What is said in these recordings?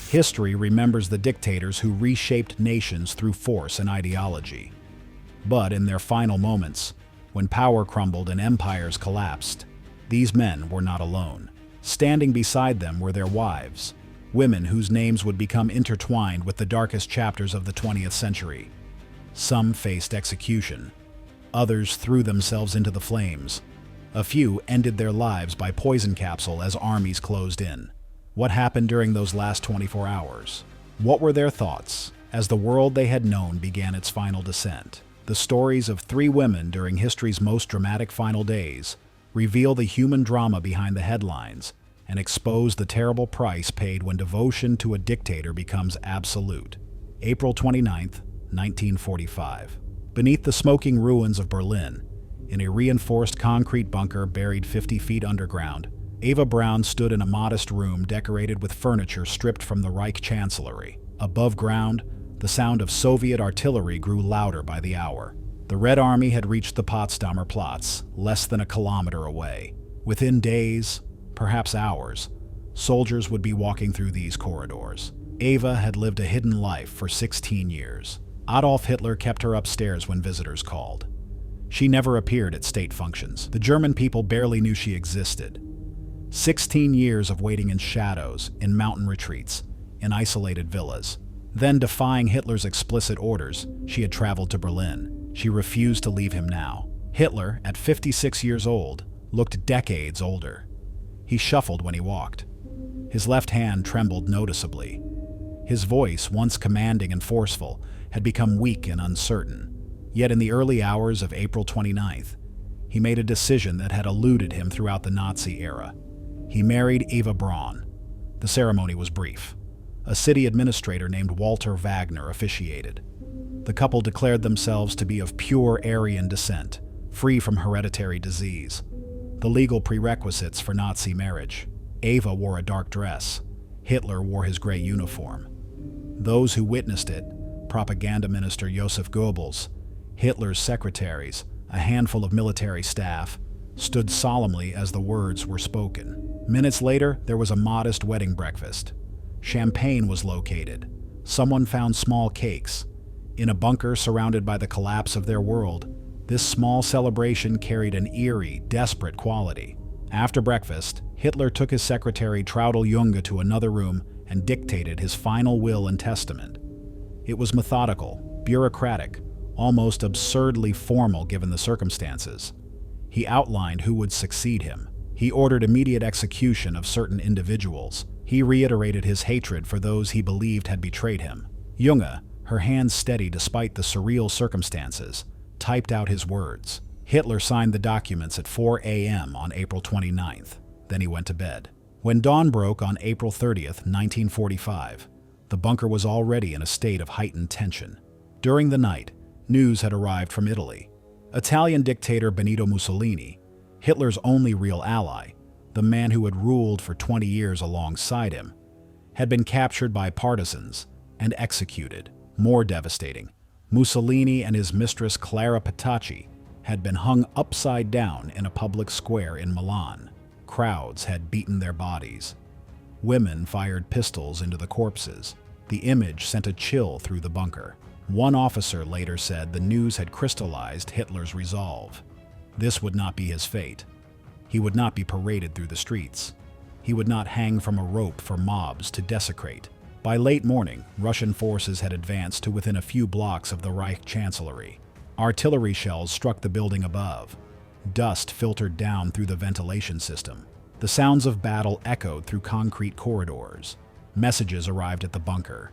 History remembers the dictators who reshaped nations through force and ideology. But in their final moments, when power crumbled and empires collapsed, these men were not alone. Standing beside them were their wives, women whose names would become intertwined with the darkest chapters of the 20th century. Some faced execution. Others threw themselves into the flames. A few ended their lives by poison capsule as armies closed in. What happened during those last 24 hours? What were their thoughts as the world they had known began its final descent? The stories of 3 women during history's most dramatic final days reveal the human drama behind the headlines and expose the terrible price paid when devotion to a dictator becomes absolute. April 29th, 1945. Beneath the smoking ruins of Berlin, in a reinforced concrete bunker buried 50 feet underground, Eva Braun stood in a modest room decorated with furniture stripped from the Reich Chancellery. Above ground, the sound of Soviet artillery grew louder by the hour. The Red Army had reached the Potsdamer Platz, less than a kilometer away. Within days, perhaps hours, soldiers would be walking through these corridors. Eva had lived a hidden life for 16 years. Adolf Hitler kept her upstairs when visitors called. She never appeared at state functions. The German people barely knew she existed. 16 years of waiting in shadows, in mountain retreats, in isolated villas. Then, defying Hitler's explicit orders, she had traveled to Berlin. She refused to leave him now. Hitler, at 56 years old, looked decades older. He shuffled when he walked. His left hand trembled noticeably. His voice, once commanding and forceful, had become weak and uncertain. Yet in the early hours of April 29th, he made a decision that had eluded him throughout the Nazi era. He married Eva Braun. The ceremony was brief. A city administrator named Walter Wagner officiated. The couple declared themselves to be of pure Aryan descent, free from hereditary disease, the legal prerequisites for Nazi marriage. Eva wore a dark dress. Hitler wore his gray uniform. Those who witnessed it, propaganda minister Joseph Goebbels, Hitler's secretaries, a handful of military staff, stood solemnly as the words were spoken. Minutes later, there was a modest wedding breakfast. Champagne was located. Someone found small cakes. In a bunker surrounded by the collapse of their world, this small celebration carried an eerie, desperate quality. After breakfast, Hitler took his secretary Traudl Junge to another room and dictated his final will and testament. It was methodical, bureaucratic, almost absurdly formal given the circumstances. He outlined who would succeed him. He ordered immediate execution of certain individuals. He reiterated his hatred for those he believed had betrayed him. Junge, her hands steady despite the surreal circumstances, typed out his words. Hitler signed the documents at 4 a.m. on April 29th. Then he went to bed. When dawn broke on April 30th, 1945, the bunker was already in a state of heightened tension. During the night, news had arrived from Italy. Italian dictator Benito Mussolini, Hitler's only real ally, the man who had ruled for 20 years alongside him, had been captured by partisans and executed. More devastating, Mussolini and his mistress Clara Petacci had been hung upside down in a public square in Milan. Crowds had beaten their bodies. Women fired pistols into the corpses. The image sent a chill through the bunker. One officer later said the news had crystallized Hitler's resolve. This would not be his fate. He would not be paraded through the streets. He would not hang from a rope for mobs to desecrate. By late morning, Russian forces had advanced to within a few blocks of the Reich Chancellery. Artillery shells struck the building above. Dust filtered down through the ventilation system. The sounds of battle echoed through concrete corridors. Messages arrived at the bunker.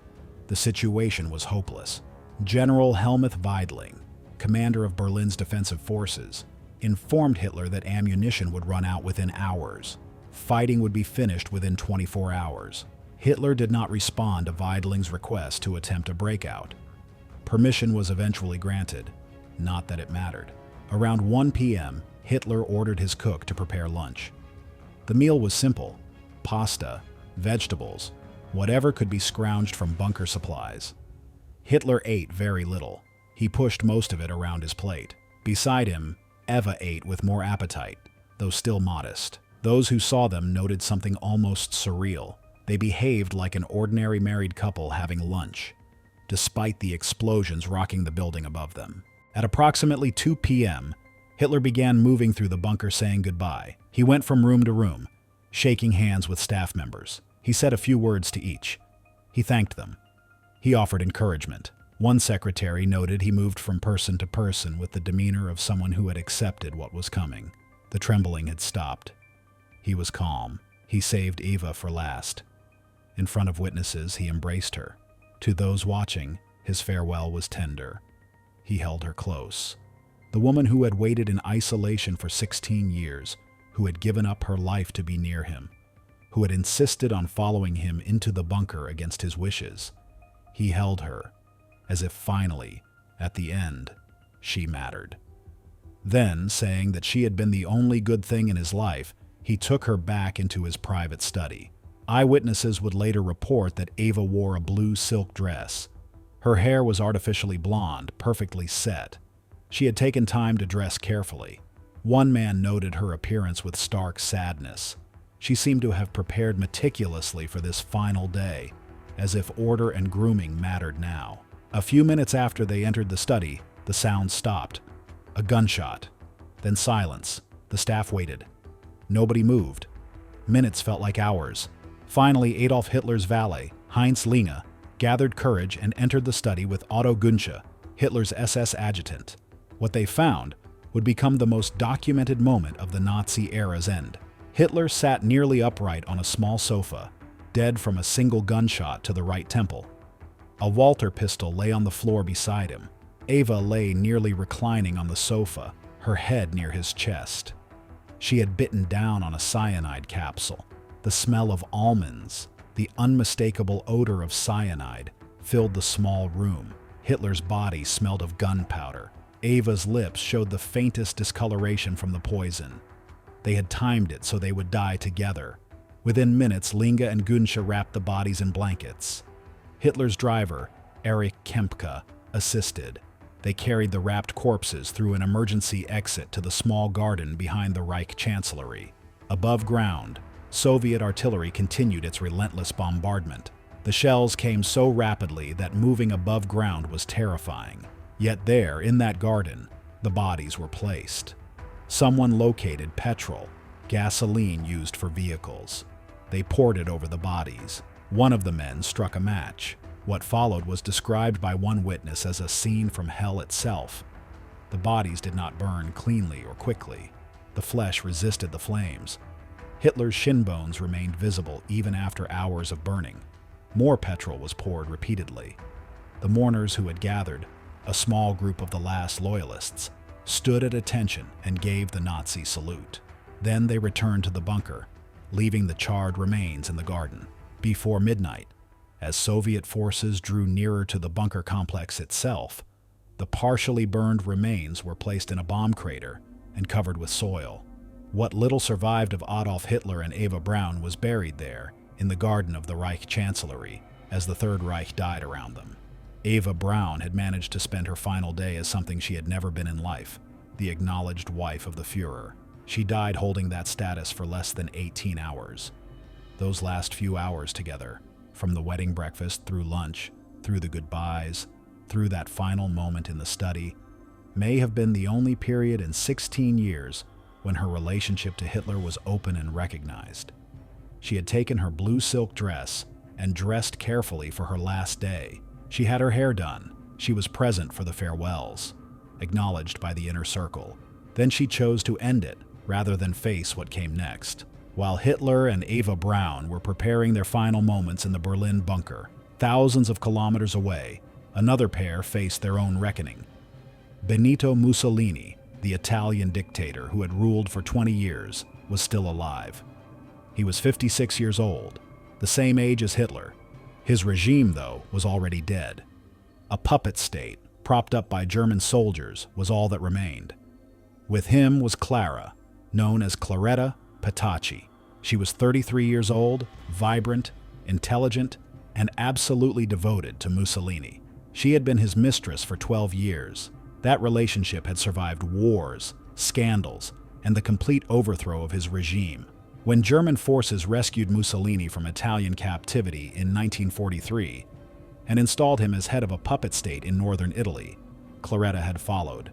The situation was hopeless. General Helmuth Weidling, commander of Berlin's defensive forces, informed Hitler that ammunition would run out within hours. Fighting would be finished within 24 hours. Hitler did not respond to Weidling's request to attempt a breakout. Permission was eventually granted. Not that it mattered. Around 1 p.m., Hitler ordered his cook to prepare lunch. The meal was simple: pasta, vegetables, whatever could be scrounged from bunker supplies. Hitler ate very little. He pushed most of it around his plate. Beside him, Eva ate with more appetite, though still modest. Those who saw them noted something almost surreal. They behaved like an ordinary married couple having lunch, despite the explosions rocking the building above them. At approximately 2 p.m., Hitler began moving through the bunker saying goodbye. He went from room to room, shaking hands with staff members. He said a few words to each. He thanked them. He offered encouragement. One secretary noted he moved from person to person with the demeanor of someone who had accepted what was coming. The trembling had stopped. He was calm. He saved Eva for last. In front of witnesses, he embraced her. To those watching, his farewell was tender. He held her close. The woman who had waited in isolation for 16 years, who had given up her life to be near him, who had insisted on following him into the bunker against his wishes. He held her, as if finally, at the end, she mattered. Then, saying that she had been the only good thing in his life, he took her back into his private study. Eyewitnesses would later report that Eva wore a blue silk dress. Her hair was artificially blonde, perfectly set. She had taken time to dress carefully. One man noted her appearance with stark sadness. She seemed to have prepared meticulously for this final day, as if order and grooming mattered now. A few minutes after they entered the study, the sound stopped. A gunshot. Then silence. The staff waited. Nobody moved. Minutes felt like hours. Finally, Adolf Hitler's valet, Heinz Linge, gathered courage and entered the study with Otto Günsche, Hitler's SS adjutant. What they found would become the most documented moment of the Nazi era's end. Hitler sat nearly upright on a small sofa, dead from a single gunshot to the right temple. A Walter pistol lay on the floor beside him. Eva lay nearly reclining on the sofa, her head near his chest. She had bitten down on a cyanide capsule. The smell of almonds, the unmistakable odor of cyanide, filled the small room. Hitler's body smelled of gunpowder. Eva's lips showed the faintest discoloration from the poison. They had timed it so they would die together. Within minutes, Linge and Günsche wrapped the bodies in blankets. Hitler's driver, Erich Kempka, assisted. They carried the wrapped corpses through an emergency exit to the small garden behind the Reich Chancellery. Above ground, Soviet artillery continued its relentless bombardment. The shells came so rapidly that moving above ground was terrifying. Yet there, in that garden, the bodies were placed. Someone located petrol, gasoline used for vehicles. They poured it over the bodies. One of the men struck a match. What followed was described by one witness as a scene from hell itself. The bodies did not burn cleanly or quickly. The flesh resisted the flames. Hitler's shin bones remained visible even after hours of burning. More petrol was poured repeatedly. The mourners who had gathered, a small group of the last loyalists, stood at attention and gave the Nazi salute. Then they returned to the bunker, leaving the charred remains in the garden. Before midnight, as Soviet forces drew nearer to the bunker complex itself, the partially burned remains were placed in a bomb crater and covered with soil. What little survived of Adolf Hitler and Eva Braun was buried there, in the garden of the Reich Chancellery, as the Third Reich died around them. Eva Braun had managed to spend her final day as something she had never been in life, the acknowledged wife of the Führer. She died holding that status for less than 18 hours. Those last few hours together, from the wedding breakfast through lunch, through the goodbyes, through that final moment in the study, may have been the only period in 16 years when her relationship to Hitler was open and recognized. She had taken her blue silk dress and dressed carefully for her last day. She had her hair done. She was present for the farewells, acknowledged by the inner circle. Then she chose to end it rather than face what came next. While Hitler and Eva Braun were preparing their final moments in the Berlin bunker, thousands of kilometers away, another pair faced their own reckoning. Benito Mussolini, the Italian dictator who had ruled for 20 years, was still alive. He was 56 years old, the same age as Hitler. His regime, though, was already dead. A puppet state, propped up by German soldiers, was all that remained. With him was Clara, known as Claretta Petacci. She was 33 years old, vibrant, intelligent, and absolutely devoted to Mussolini. She had been his mistress for 12 years. That relationship had survived wars, scandals, and the complete overthrow of his regime. When German forces rescued Mussolini from Italian captivity in 1943 and installed him as head of a puppet state in northern Italy, Claretta had followed.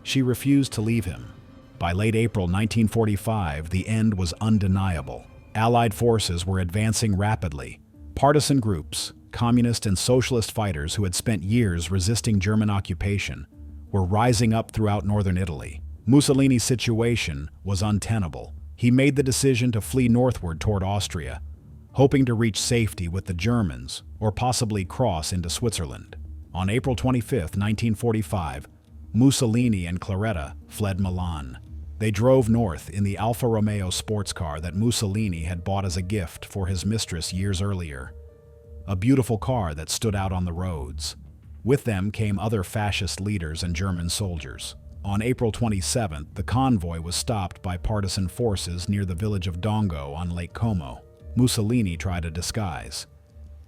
She refused to leave him. By late April 1945, the end was undeniable. Allied forces were advancing rapidly. Partisan groups, communist and socialist fighters who had spent years resisting German occupation, were rising up throughout northern Italy. Mussolini's situation was untenable. He made the decision to flee northward toward Austria, hoping to reach safety with the Germans or possibly cross into Switzerland. On April 25, 1945, Mussolini and Claretta fled Milan. They drove north in the Alfa Romeo sports car that Mussolini had bought as a gift for his mistress years earlier, a beautiful car that stood out on the roads. With them came other fascist leaders and German soldiers. On April 27th, the convoy was stopped by partisan forces near the village of Dongo on Lake Como. Mussolini tried a disguise.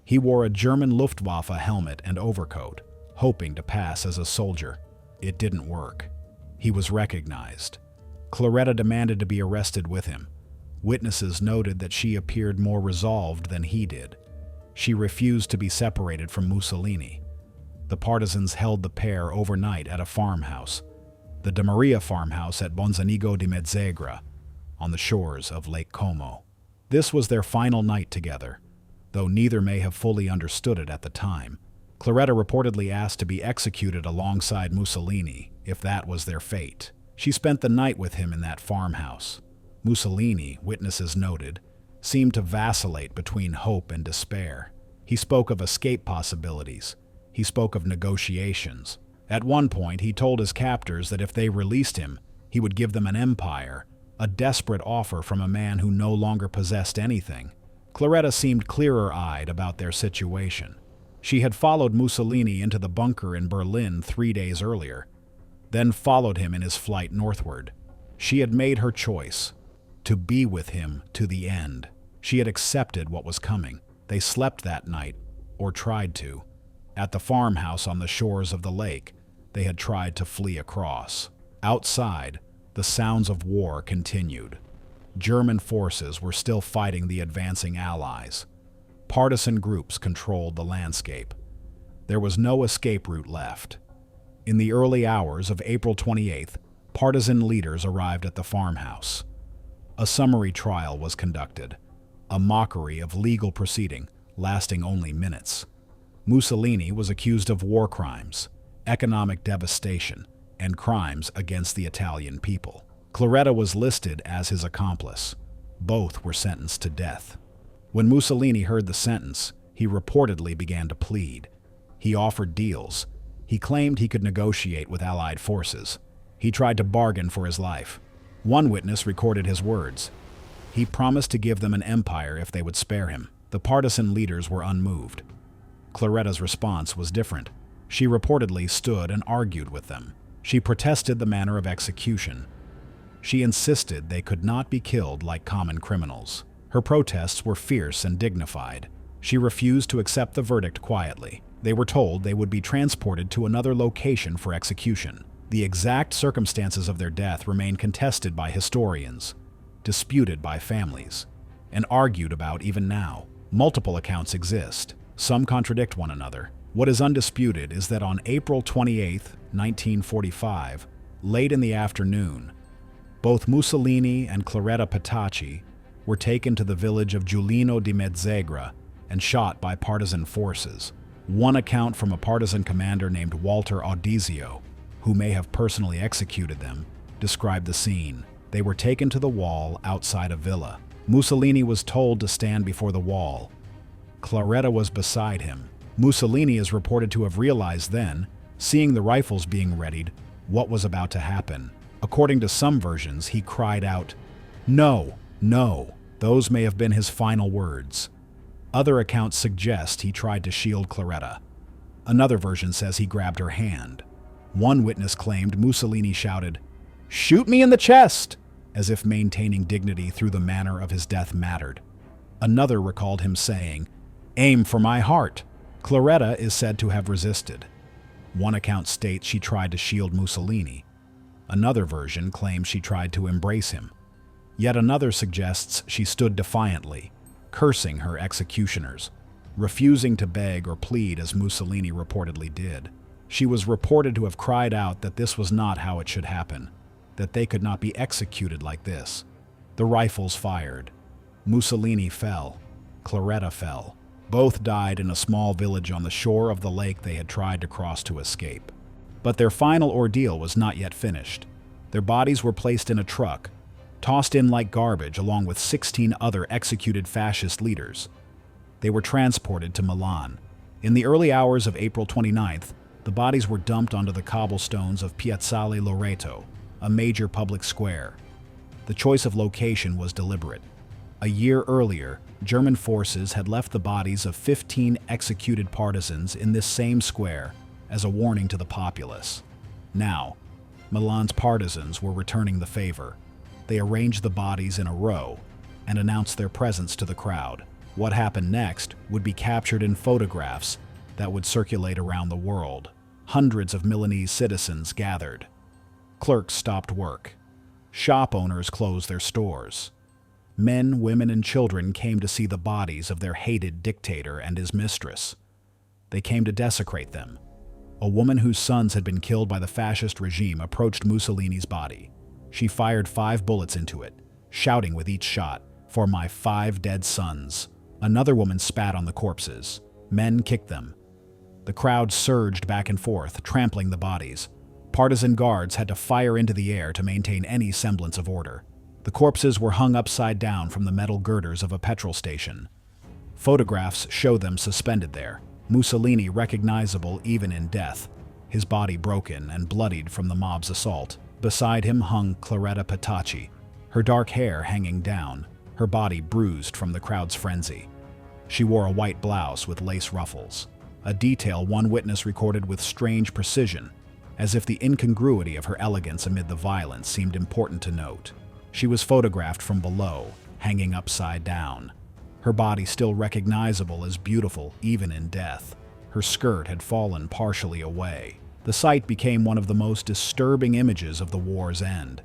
He wore a German Luftwaffe helmet and overcoat, hoping to pass as a soldier. It didn't work. He was recognized. Claretta demanded to be arrested with him. Witnesses noted that she appeared more resolved than he did. She refused to be separated from Mussolini. The partisans held the pair overnight at a farmhouse, the De Maria farmhouse at Bonzanigo di Mezzegra, on the shores of Lake Como. This was their final night together, though neither may have fully understood it at the time. Claretta reportedly asked to be executed alongside Mussolini, if that was their fate. She spent the night with him in that farmhouse. Mussolini, witnesses noted, seemed to vacillate between hope and despair. He spoke of escape possibilities. He spoke of negotiations. At one point, he told his captors that if they released him, he would give them an empire, a desperate offer from a man who no longer possessed anything. Claretta seemed clearer-eyed about their situation. She had followed Mussolini into the bunker in Berlin 3 days earlier, then followed him in his flight northward. She had made her choice, to be with him to the end. She had accepted what was coming. They slept that night, or tried to. At the farmhouse on the shores of the lake, they had tried to flee across. Outside, the sounds of war continued. German forces were still fighting the advancing Allies. Partisan groups controlled the landscape. There was no escape route left. In the early hours of April 28th, partisan leaders arrived at the farmhouse. A summary trial was conducted, a mockery of legal proceeding lasting only minutes. Mussolini was accused of war crimes, economic devastation, and crimes against the Italian people. Claretta was listed as his accomplice. Both were sentenced to death. When Mussolini heard the sentence, he reportedly began to plead. He offered deals. He claimed he could negotiate with Allied forces. He tried to bargain for his life. One witness recorded his words. He promised to give them an empire if they would spare him. The partisan leaders were unmoved. Claretta's response was different. She reportedly stood and argued with them. She protested the manner of execution. She insisted they could not be killed like common criminals. Her protests were fierce and dignified. She refused to accept the verdict quietly. They were told they would be transported to another location for execution. The exact circumstances of their death remain contested by historians, disputed by families, and argued about even now. Multiple accounts exist. Some contradict one another. What is undisputed is that on April 28, 1945, late in the afternoon, both Mussolini and Claretta Petacci were taken to the village of Giulino di Mezzegra and shot by partisan forces. One account from a partisan commander named Walter Audizio, who may have personally executed them, described the scene. They were taken to the wall outside a villa. Mussolini was told to stand before the wall. Claretta was beside him. Mussolini is reported to have realized then, seeing the rifles being readied, what was about to happen. According to some versions, he cried out, "No, no." Those may have been his final words. Other accounts suggest he tried to shield Claretta. Another version says he grabbed her hand. One witness claimed Mussolini shouted, "Shoot me in the chest!" as if maintaining dignity through the manner of his death mattered. Another recalled him saying, "Aim for my heart." Claretta is said to have resisted. One account states she tried to shield Mussolini. Another version claims she tried to embrace him. Yet another suggests she stood defiantly, cursing her executioners, refusing to beg or plead as Mussolini reportedly did. She was reported to have cried out that this was not how it should happen, that they could not be executed like this. The rifles fired. Mussolini fell. Claretta fell. Both died in a small village on the shore of the lake they had tried to cross to escape. But their final ordeal was not yet finished. Their bodies were placed in a truck, tossed in like garbage along with 16 other executed fascist leaders. They were transported to Milan. In the early hours of April 29th, the bodies were dumped onto the cobblestones of Piazzale Loreto, a major public square. The choice of location was deliberate. A year earlier, German forces had left the bodies of 15 executed partisans in this same square as a warning to the populace. Now, Milan's partisans were returning the favor. They arranged the bodies in a row and announced their presence to the crowd. What happened next would be captured in photographs that would circulate around the world. Hundreds of Milanese citizens gathered. Clerks stopped work. Shop owners closed their stores. Men, women, and children came to see the bodies of their hated dictator and his mistress. They came to desecrate them. A woman whose sons had been killed by the fascist regime approached Mussolini's body. She fired 5 bullets into it, shouting with each shot, "For my 5 dead sons." Another woman spat on the corpses. Men kicked them. The crowd surged back and forth, trampling the bodies. Partisan guards had to fire into the air to maintain any semblance of order. The corpses were hung upside down from the metal girders of a petrol station. Photographs show them suspended there, Mussolini recognizable even in death, his body broken and bloodied from the mob's assault. Beside him hung Claretta Petacci, her dark hair hanging down, her body bruised from the crowd's frenzy. She wore a white blouse with lace ruffles, a detail one witness recorded with strange precision, as if the incongruity of her elegance amid the violence seemed important to note. She was photographed from below, hanging upside down. Her body still recognizable as beautiful even in death. Her skirt had fallen partially away. The sight became one of the most disturbing images of the war's end.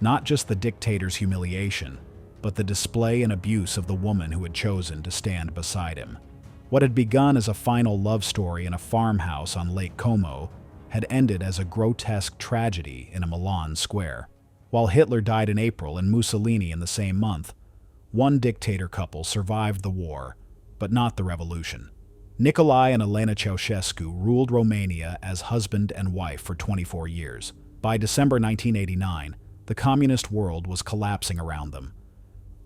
Not just the dictator's humiliation, but the display and abuse of the woman who had chosen to stand beside him. What had begun as a final love story in a farmhouse on Lake Como had ended as a grotesque tragedy in a Milan square. While Hitler died in April and Mussolini in the same month, one dictator couple survived the war, but not the revolution. Nicolae and Elena Ceausescu ruled Romania as husband and wife for 24 years. By December 1989, the communist world was collapsing around them.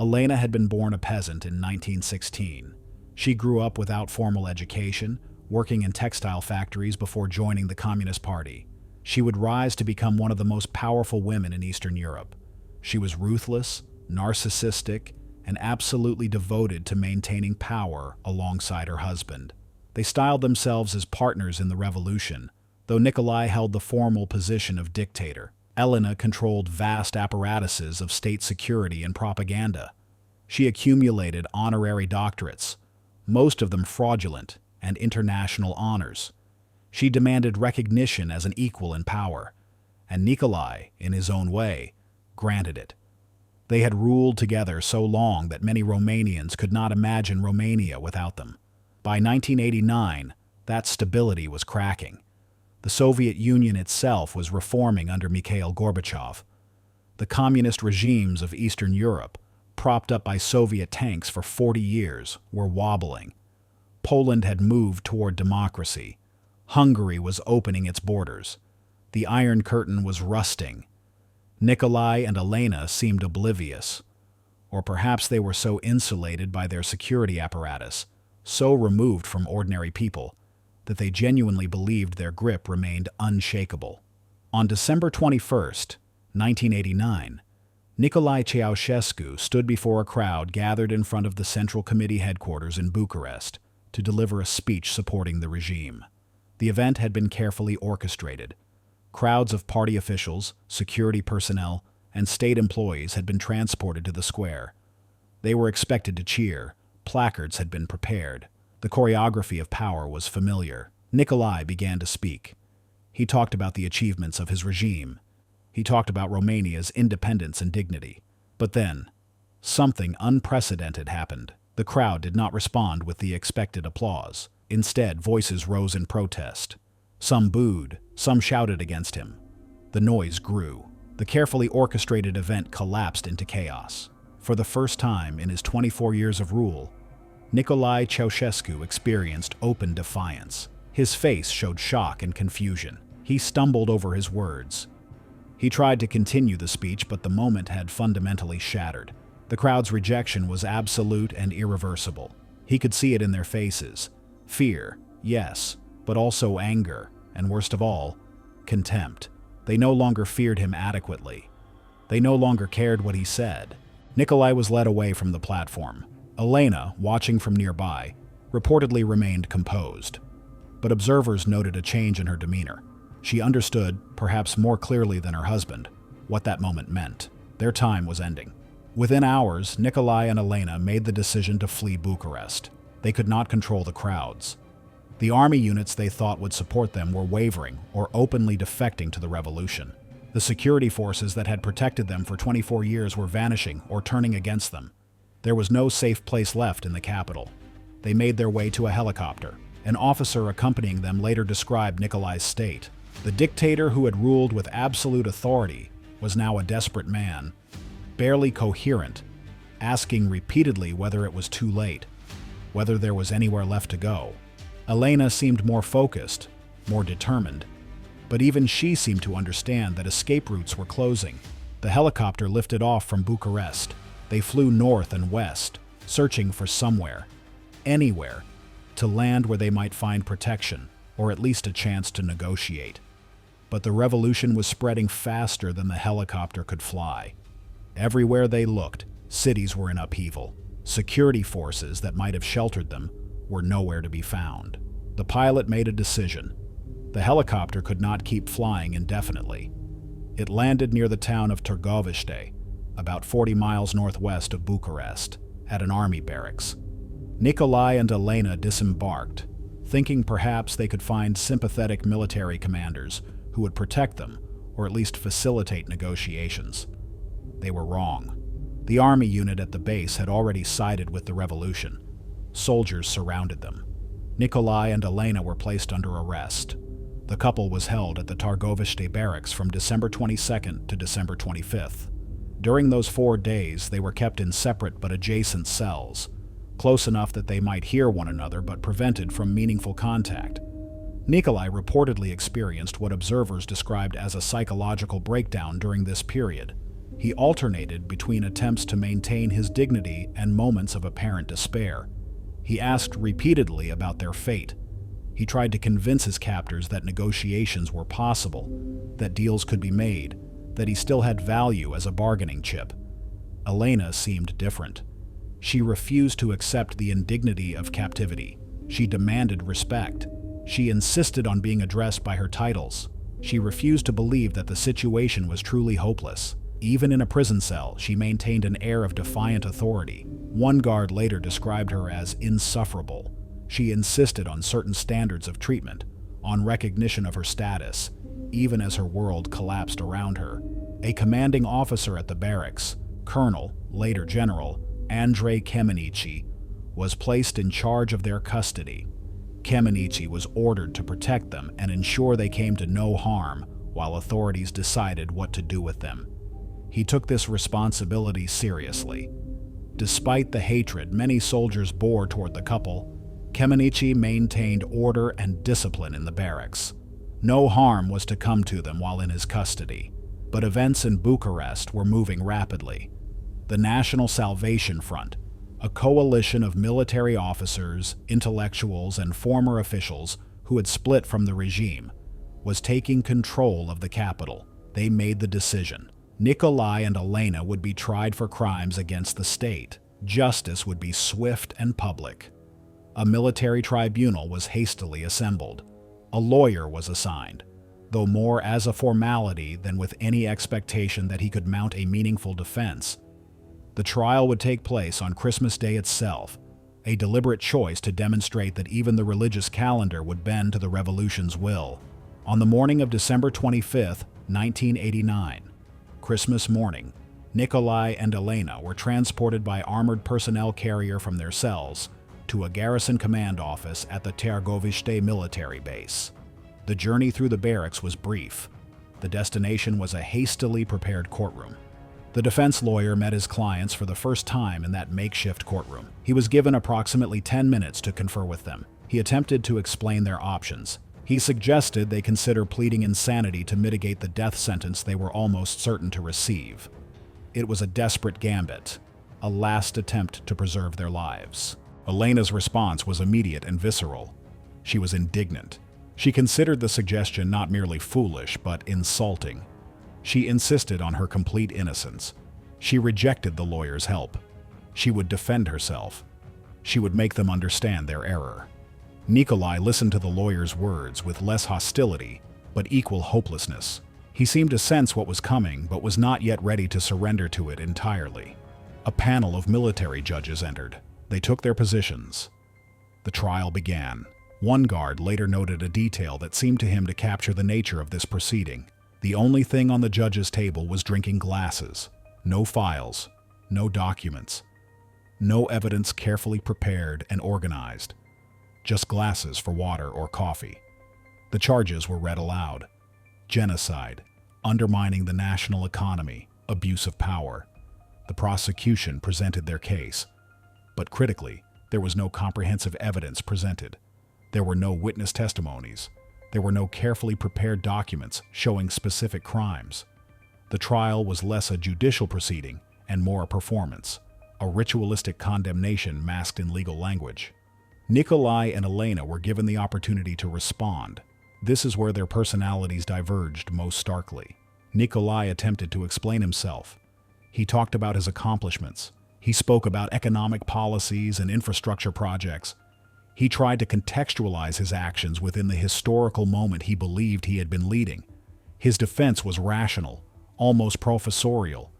Elena had been born a peasant in 1916. She grew up without formal education, working in textile factories before joining the Communist Party. She would rise to become one of the most powerful women in Eastern Europe. She was ruthless, narcissistic, and absolutely devoted to maintaining power alongside her husband. They styled themselves as partners in the revolution, though Nicolae held the formal position of dictator. Elena controlled vast apparatuses of state security and propaganda. She accumulated honorary doctorates, most of them fraudulent, and international honors. She demanded recognition as an equal in power, and Nicolae, in his own way, granted it. They had ruled together so long that many Romanians could not imagine Romania without them. By 1989, that stability was cracking. The Soviet Union itself was reforming under Mikhail Gorbachev. The communist regimes of Eastern Europe, propped up by Soviet tanks for 40 years, were wobbling. Poland had moved toward democracy. Hungary was opening its borders. The Iron Curtain was rusting. Nicolae and Elena seemed oblivious. Or perhaps they were so insulated by their security apparatus, so removed from ordinary people, that they genuinely believed their grip remained unshakable. On December 21st, 1989, Nicolae Ceausescu stood before a crowd gathered in front of the Central Committee headquarters in Bucharest to deliver a speech supporting the regime. The event had been carefully orchestrated. Crowds of party officials, security personnel, and state employees had been transported to the square. They were expected to cheer. Placards had been prepared. The choreography of power was familiar. Nicolae began to speak. He talked about the achievements of his regime. He talked about Romania's independence and dignity. But then, something unprecedented happened. The crowd did not respond with the expected applause. Instead, voices rose in protest. Some booed, some shouted against him. The noise grew. The carefully orchestrated event collapsed into chaos. For the first time in his 24 years of rule, Nicolae Ceausescu experienced open defiance. His face showed shock and confusion. He stumbled over his words. He tried to continue the speech, but the moment had fundamentally shattered. The crowd's rejection was absolute and irreversible. He could see it in their faces. Fear, yes, but also anger, and worst of all, contempt. They no longer feared him adequately. They no longer cared what he said. Nicolae was led away from the platform. Elena, watching from nearby, reportedly remained composed. But observers noted a change in her demeanor. She understood, perhaps more clearly than her husband, what that moment meant. Their time was ending. Within hours, Nicolae and Elena made the decision to flee Bucharest. They could not control the crowds. The army units they thought would support them were wavering or openly defecting to the revolution. The security forces that had protected them for 24 years were vanishing or turning against them. There was no safe place left in the capital. They made their way to a helicopter. An officer accompanying them later described Nicolae's state. The dictator who had ruled with absolute authority was now a desperate man, barely coherent, asking repeatedly whether it was too late, whether there was anywhere left to go. Elena seemed more focused, more determined, but even she seemed to understand that escape routes were closing. The helicopter lifted off from Bucharest. They flew north and west, searching for somewhere, anywhere, to land where they might find protection, or at least a chance to negotiate. But the revolution was spreading faster than the helicopter could fly. Everywhere they looked, cities were in upheaval. Security forces that might have sheltered them were nowhere to be found. The pilot made a decision. The helicopter could not keep flying indefinitely. It landed near the town of Târgoviște, about 40 miles northwest of Bucharest, at an army barracks. Nicolae and Elena disembarked, thinking perhaps they could find sympathetic military commanders who would protect them, or at least facilitate negotiations. They were wrong. The army unit at the base had already sided with the revolution. Soldiers surrounded them. Nicolae and Elena were placed under arrest. The couple was held at the Târgoviște barracks from December 22nd to December 25th. During those 4 days, they were kept in separate but adjacent cells, close enough that they might hear one another but prevented from meaningful contact. Nicolae reportedly experienced what observers described as a psychological breakdown during this period. He alternated between attempts to maintain his dignity and moments of apparent despair. He asked repeatedly about their fate. He tried to convince his captors that negotiations were possible, that deals could be made, that he still had value as a bargaining chip. Elena seemed different. She refused to accept the indignity of captivity. She demanded respect. She insisted on being addressed by her titles. She refused to believe that the situation was truly hopeless. Even in a prison cell, she maintained an air of defiant authority. One guard later described her as insufferable. She insisted on certain standards of treatment, on recognition of her status, even as her world collapsed around her. A commanding officer at the barracks, Colonel, later General, Andrei Kemenici, was placed in charge of their custody. Kemenici was ordered to protect them and ensure they came to no harm while authorities decided what to do with them. He took this responsibility seriously. Despite the hatred many soldiers bore toward the couple, Kemenici maintained order and discipline in the barracks. No harm was to come to them while in his custody, but events in Bucharest were moving rapidly. The National Salvation Front, a coalition of military officers, intellectuals, and former officials who had split from the regime, was taking control of the capital. They made the decision. Nicolae and Elena would be tried for crimes against the state. Justice would be swift and public. A military tribunal was hastily assembled. A lawyer was assigned, though more as a formality than with any expectation that he could mount a meaningful defense. The trial would take place on Christmas Day itself, a deliberate choice to demonstrate that even the religious calendar would bend to the revolution's will. On the morning of December 25, 1989, Christmas morning, Nikolai and Elena were transported by armored personnel carrier from their cells to a garrison command office at the Tergovishte military base. The journey through the barracks was brief. The destination was a hastily prepared courtroom. The defense lawyer met his clients for the first time in that makeshift courtroom. He was given approximately 10 minutes to confer with them. He attempted to explain their options. He suggested they consider pleading insanity to mitigate the death sentence they were almost certain to receive. It was a desperate gambit, a last attempt to preserve their lives. Elena's response was immediate and visceral. She was indignant. She considered the suggestion not merely foolish, but insulting. She insisted on her complete innocence. She rejected the lawyer's help. She would defend herself. She would make them understand their error. Nikolai listened to the lawyer's words with less hostility, but equal hopelessness. He seemed to sense what was coming, but was not yet ready to surrender to it entirely. A panel of military judges entered. They took their positions. The trial began. One guard later noted a detail that seemed to him to capture the nature of this proceeding. The only thing on the judge's table was drinking glasses. No files, no documents, no evidence carefully prepared and organized. Just glasses for water or coffee. The charges were read aloud. Genocide, undermining the national economy, abuse of power. The prosecution presented their case. But critically, there was no comprehensive evidence presented. There were no witness testimonies. There were no carefully prepared documents showing specific crimes. The trial was less a judicial proceeding and more a performance, a ritualistic condemnation masked in legal language. Nikolai and Elena were given the opportunity to respond. This is where their personalities diverged most starkly. Nikolai attempted to explain himself. He talked about his accomplishments. He spoke about economic policies and infrastructure projects. He tried to contextualize his actions within the historical moment he believed he had been leading. His defense was rational, almost professorial.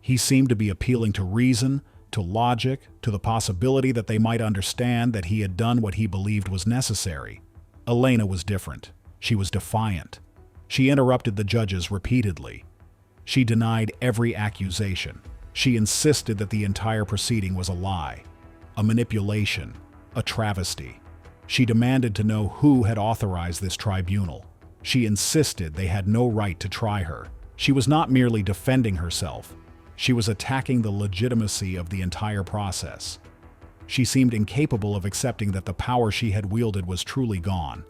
He seemed to be appealing to reason, to logic, to the possibility that they might understand that he had done what he believed was necessary. Elena was different. She was defiant. She interrupted the judges repeatedly. She denied every accusation. She insisted that the entire proceeding was a lie, a manipulation, a travesty. She demanded to know who had authorized this tribunal. She insisted they had no right to try her. She was not merely defending herself. She was attacking the legitimacy of the entire process. She seemed incapable of accepting that the power she had wielded was truly gone,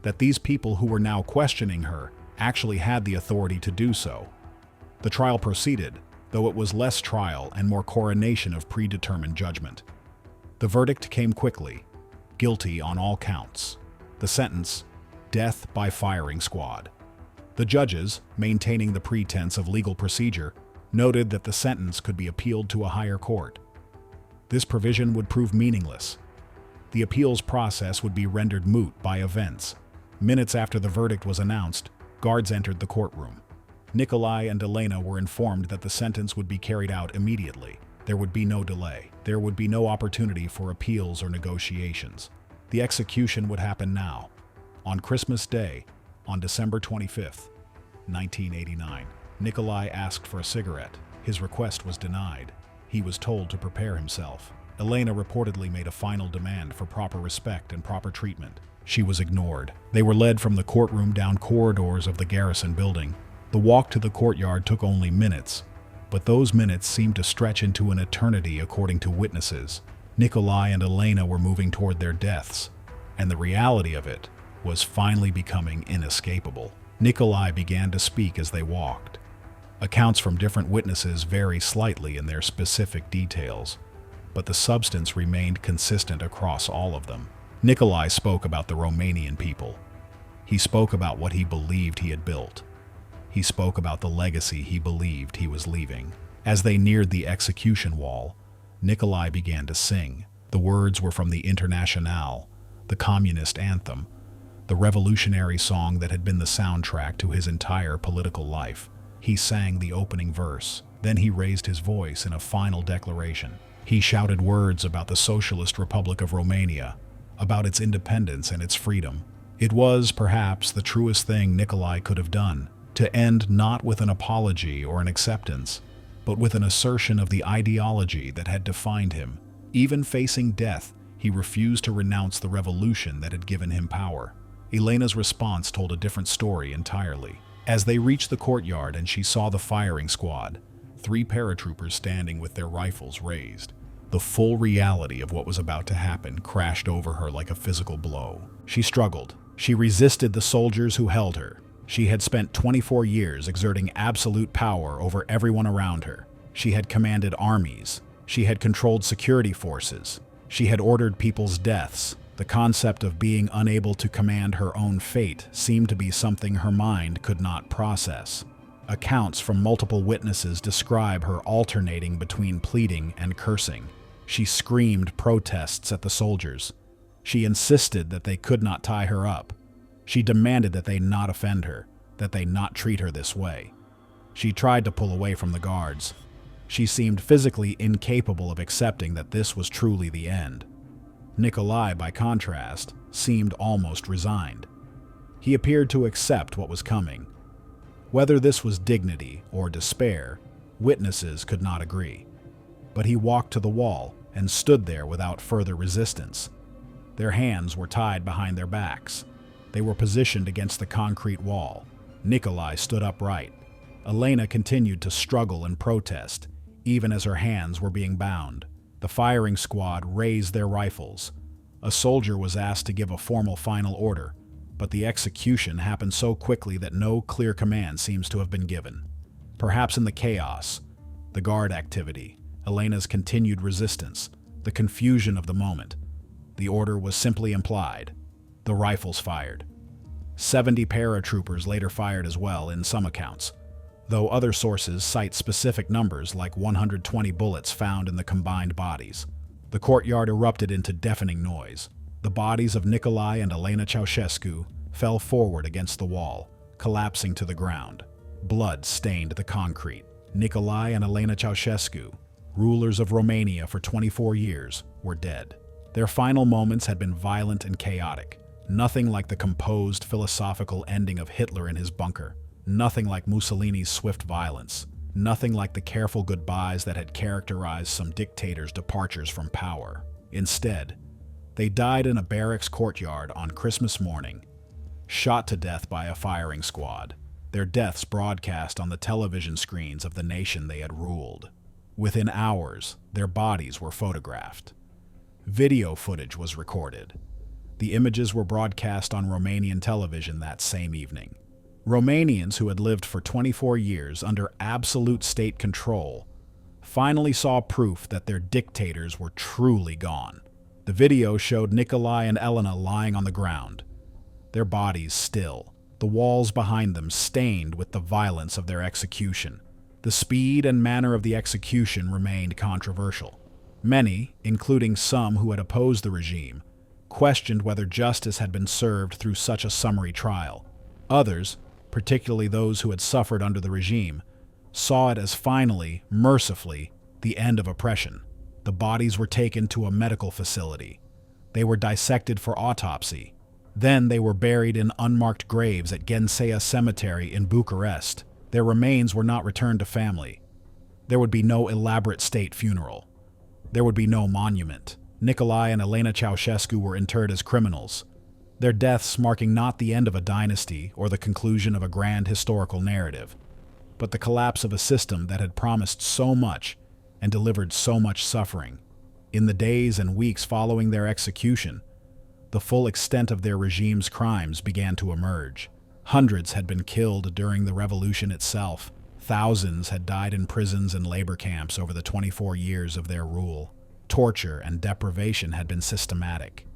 that these people who were now questioning her actually had the authority to do so. The trial proceeded, though it was less trial and more coronation of predetermined judgment. The verdict came quickly, guilty on all counts. The sentence, death by firing squad. The judges, maintaining the pretense of legal procedure, noted that the sentence could be appealed to a higher court. This provision would prove meaningless. The appeals process would be rendered moot by events. Minutes after the verdict was announced, guards entered the courtroom. Nikolai and Elena were informed that the sentence would be carried out immediately. There would be no delay. There would be no opportunity for appeals or negotiations. The execution would happen now, on Christmas Day, on December 25th, 1989. Nikolai asked for a cigarette. His request was denied. He was told to prepare himself. Elena reportedly made a final demand for proper respect and proper treatment. She was ignored. They were led from the courtroom down corridors of the garrison building. The walk to the courtyard took only minutes, but those minutes seemed to stretch into an eternity according to witnesses. Nikolai and Elena were moving toward their deaths, and the reality of it was finally becoming inescapable. Nikolai began to speak as they walked. Accounts from different witnesses vary slightly in their specific details, but the substance remained consistent across all of them. Nikolai spoke about the Romanian people. He spoke about what he believed he had built. He spoke about the legacy he believed he was leaving. As they neared the execution wall, Nikolai began to sing. The words were from the Internationale, the communist anthem, the revolutionary song that had been the soundtrack to his entire political life. He sang the opening verse. Then he raised his voice in a final declaration. He shouted words about the Socialist Republic of Romania, about its independence and its freedom. It was, perhaps, the truest thing Nikolai could have done, to end not with an apology or an acceptance, but with an assertion of the ideology that had defined him. Even facing death, he refused to renounce the revolution that had given him power. Elena's response told a different story entirely. As they reached the courtyard and she saw the firing squad, 3 paratroopers standing with their rifles raised, the full reality of what was about to happen crashed over her like a physical blow. She struggled. She resisted the soldiers who held her. She had spent 24 years exerting absolute power over everyone around her. She had commanded armies. She had controlled security forces. She had ordered people's deaths. The concept of being unable to command her own fate seemed to be something her mind could not process. Accounts from multiple witnesses describe her alternating between pleading and cursing. She screamed protests at the soldiers. She insisted that they could not tie her up. She demanded that they not offend her, that they not treat her this way. She tried to pull away from the guards. She seemed physically incapable of accepting that this was truly the end. Nikolai, by contrast, seemed almost resigned. He appeared to accept what was coming. Whether this was dignity or despair, witnesses could not agree. But he walked to the wall and stood there without further resistance. Their hands were tied behind their backs. They were positioned against the concrete wall. Nikolai stood upright. Elena continued to struggle and protest, even as her hands were being bound. The firing squad raised their rifles. A soldier was asked to give a formal final order, but the execution happened so quickly that no clear command seems to have been given. Perhaps in the chaos, the guard activity, Elena's continued resistance, the confusion of the moment, the order was simply implied. The rifles fired. 70 paratroopers later fired as well in some accounts, though other sources cite specific numbers like 120 bullets found in the combined bodies. The courtyard erupted into deafening noise. The bodies of Nikolai and Elena Ceausescu fell forward against the wall, collapsing to the ground. Blood stained the concrete. Nikolai and Elena Ceausescu, rulers of Romania for 24 years, were dead. Their final moments had been violent and chaotic. Nothing like the composed, philosophical ending of Hitler in his bunker. Nothing like Mussolini's swift violence. Nothing like the careful goodbyes that had characterized some dictators' departures from power. Instead, they died in a barracks courtyard on Christmas morning, shot to death by a firing squad, their deaths broadcast on the television screens of the nation they had ruled. Within hours, their bodies were photographed. Video footage was recorded. The images were broadcast on Romanian television that same evening. Romanians who had lived for 24 years under absolute state control finally saw proof that their dictators were truly gone. The video showed Nikolai and Elena lying on the ground, their bodies still, the walls behind them stained with the violence of their execution. The speed and manner of the execution remained controversial. Many, including some who had opposed the regime, questioned whether justice had been served through such a summary trial. Others, particularly those who had suffered under the regime, saw it as finally, mercifully, the end of oppression. The bodies were taken to a medical facility. They were dissected for autopsy. Then they were buried in unmarked graves at Ghencea Cemetery in Bucharest. Their remains were not returned to family. There would be no elaborate state funeral. There would be no monument. Nikolai and Elena Ceausescu were interred as criminals, their deaths marking not the end of a dynasty or the conclusion of a grand historical narrative, but the collapse of a system that had promised so much and delivered so much suffering. In the days and weeks following their execution, the full extent of their regime's crimes began to emerge. Hundreds had been killed during the revolution itself. Thousands had died in prisons and labor camps over the 24 years of their rule. Torture and deprivation had been systematic.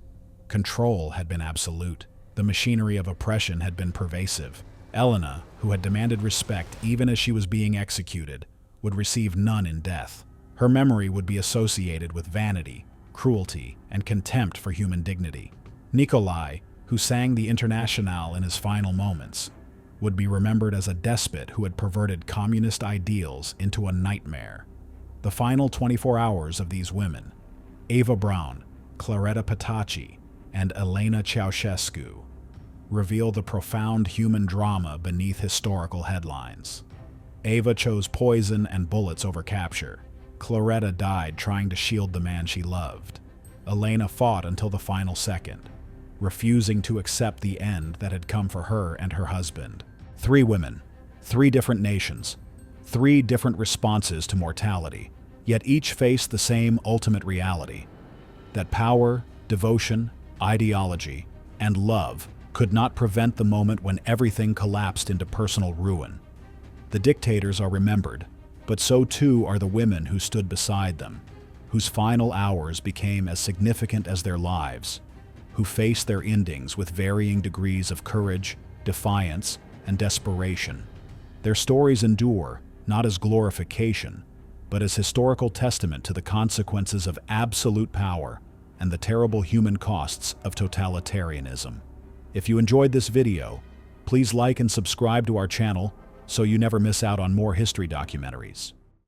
Control had been absolute. The machinery of oppression had been pervasive. Elena, who had demanded respect even as she was being executed, would receive none in death. Her memory would be associated with vanity, cruelty, and contempt for human dignity. Nikolai, who sang the Internationale in his final moments, would be remembered as a despot who had perverted communist ideals into a nightmare. The final 24 hours of these women, Eva Braun, Claretta Petacci, and Elena Ceausescu, reveal the profound human drama beneath historical headlines. Eva chose poison and bullets over capture. Claretta died trying to shield the man she loved. Elena fought until the final second, refusing to accept the end that had come for her and her husband. 3 women, 3 different nations, 3 different responses to mortality, yet each faced the same ultimate reality: that power, devotion, ideology, and love could not prevent the moment when everything collapsed into personal ruin. The dictators are remembered, but so too are the women who stood beside them, whose final hours became as significant as their lives, who faced their endings with varying degrees of courage, defiance, and desperation. Their stories endure, not as glorification, but as historical testament to the consequences of absolute power and the terrible human costs of totalitarianism. If you enjoyed this video, please like and subscribe to our channel so you never miss out on more history documentaries.